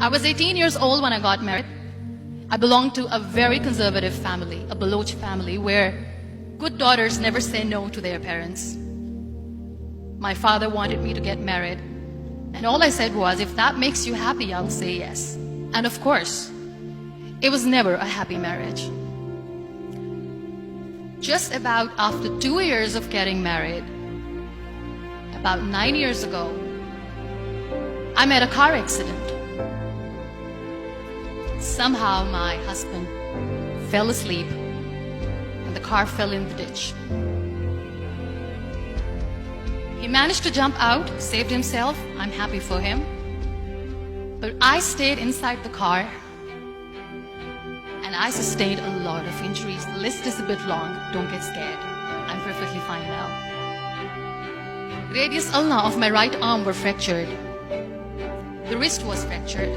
I was 18 years old when I got married. I belonged to a very conservative family, a Baloch family, where good daughters never say no to their parents. My father wanted me to get married, and all I said was, if that makes you happy, I'll say yes. And of course, it was never a happy marriage. Just about after 2 years of getting married, about 9 years ago, I met a car accident. Somehow my husband fell asleep and the car fell in the ditch. He managed to jump out, saved himself. I'm happy for him. But I stayed inside the car and I sustained a lot of injuries. The list is a bit long. Don't get scared. I'm perfectly fine now. Radius ulna of my right arm were fractured. The wrist was fractured.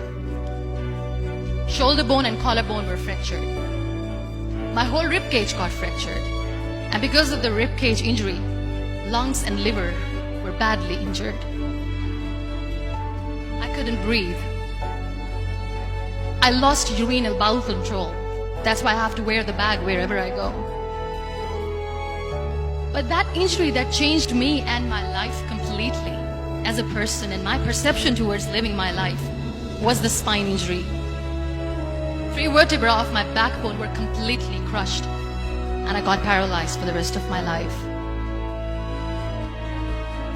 Shoulder bone and collarbone were fractured. My whole rib cage got fractured. And because of the rib cage injury, lungs and liver were badly injured. I couldn't breathe. I lost urinary bowel control. That's why I have to wear the bag wherever I go. But that injury that changed me and my life completely as a person and my perception towards living my life was the spine injury. 3 vertebrae of my backbone were completely crushed and I got paralyzed for the rest of my life.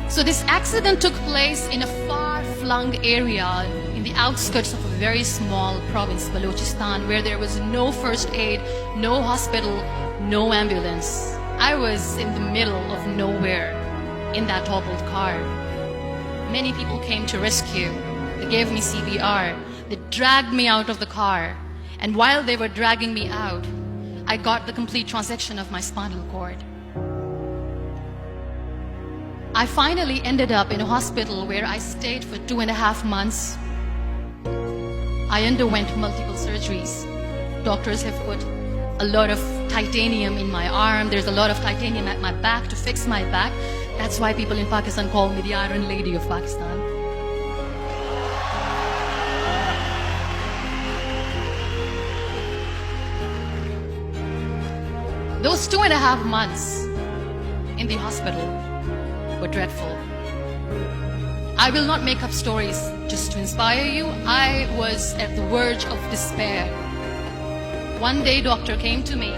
So this accident took place in a far-flung area in the outskirts of a very small province, Balochistan, where there was no first aid, no hospital, no ambulance. I was in the middle of nowhere in that toppled car. Many people came to rescue. They gave me CPR. They dragged me out of the car. And while they were dragging me out, I got the complete transection of my spinal cord. I finally ended up in a hospital where I stayed for 2.5 months. I underwent multiple surgeries. Doctors have put a lot of titanium in my arm. There's a lot of titanium at my back to fix my back. That's why people in Pakistan call me the Iron Lady of Pakistan. Those 2.5 months in the hospital were dreadful. I will not make up stories just to inspire you. I was at the verge of despair. One day, doctor came to me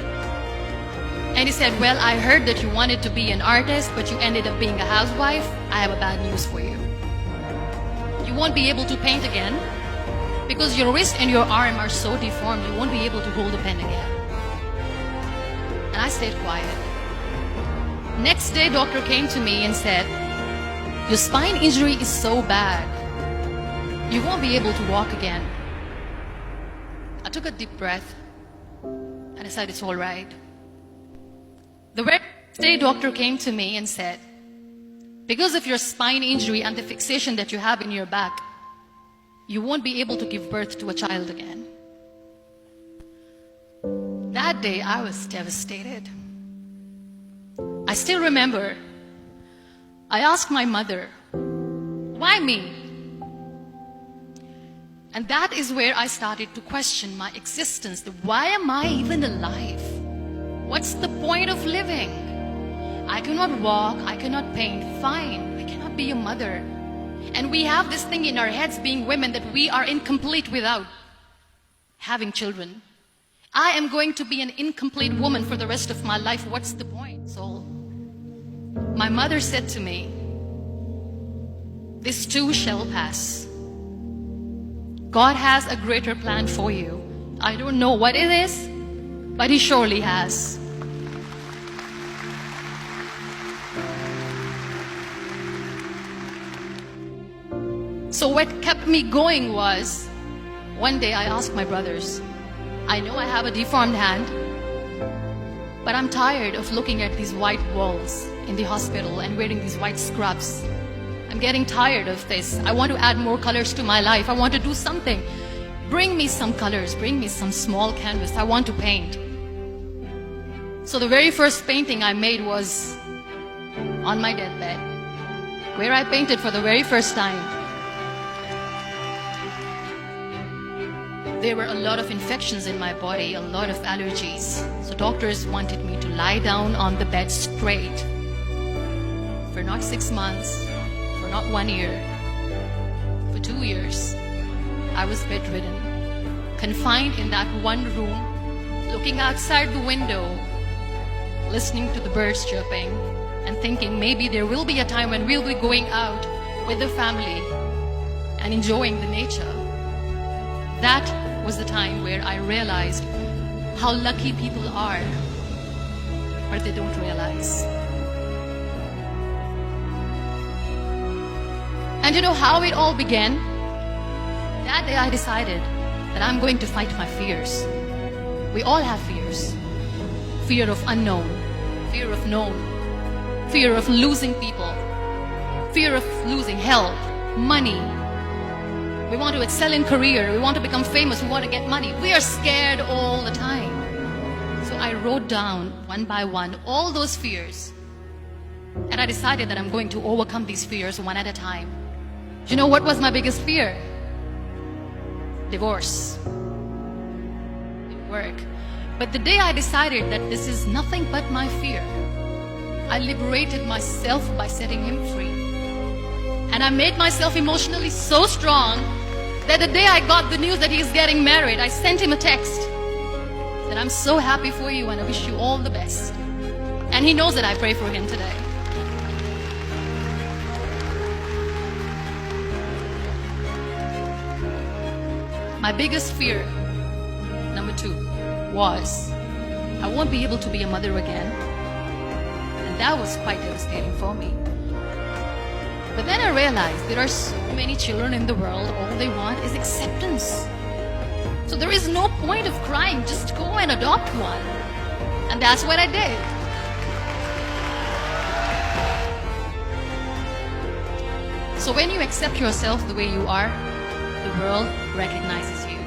and he said, well, I heard that you wanted to be an artist, but you ended up being a housewife. I have a bad news for you. You won't be able to paint again because your wrist and your arm are so deformed, you won't be able to hold a pen again. And I stayed quiet. Next day, doctor came to me and said, your spine injury is so bad, you won't be able to walk again. I took a deep breath and I said, it's all right. The very next day, doctor came to me and said, because of your spine injury and the fixation that you have in your back, you won't be able to give birth to a child again. That day, I was devastated. I still remember, I asked my mother, why me? And that is where I started to question my existence. Why am I even alive? What's the point of living? I cannot walk, I cannot paint, fine, I cannot be a mother. And we have this thing in our heads, being women, that we are incomplete without having children. I am going to be an incomplete woman for the rest of my life. What's the point? So my mother said to me, this too shall pass. God has a greater plan for you. I don't know what it is, but He surely has. So what kept me going was, one day I asked my brothers, I know I have a deformed hand, but I'm tired of looking at these white walls in the hospital and wearing these white scrubs. I'm getting tired of this. I want to add more colors to my life. I want to do something. Bring me some colors. Bring me some small canvas. I want to paint. So the very first painting I made was on my deathbed, where I painted for the very first time. There were a lot of infections in my body, a lot of allergies. So doctors wanted me to lie down on the bed straight for not 6 months, for not 1 year, for 2 years. I was bedridden, confined in that one room, looking outside the window, listening to the birds chirping, and thinking maybe there will be a time when we'll be going out with the family and enjoying the nature. That was the time where I realized how lucky people are, but they don't realize. And you know how it all began? That day I decided that I'm going to fight my fears. We all have fears. Fear of unknown, fear of known, fear of losing people, fear of losing health, money. We want to excel in career, we want to become famous, we want to get money. We are scared all the time. So I wrote down one by one all those fears. And I decided that I'm going to overcome these fears one at a time. Do you know what was my biggest fear? Divorce. Didn't work. But the day I decided that this is nothing but my fear, I liberated myself by setting him free. And I made myself emotionally so strong that the day I got the news that he's getting married, I sent him a text that I'm so happy for you and I wish you all the best. And he knows that I pray for him today. My biggest fear, number 2, was I won't be able to be a mother again. And that was quite devastating for me. But then I realized there are so many children in the world, all they want is acceptance. So there is no point of crying, just go and adopt one. And that's what I did. So when you accept yourself the way you are, the world recognizes you.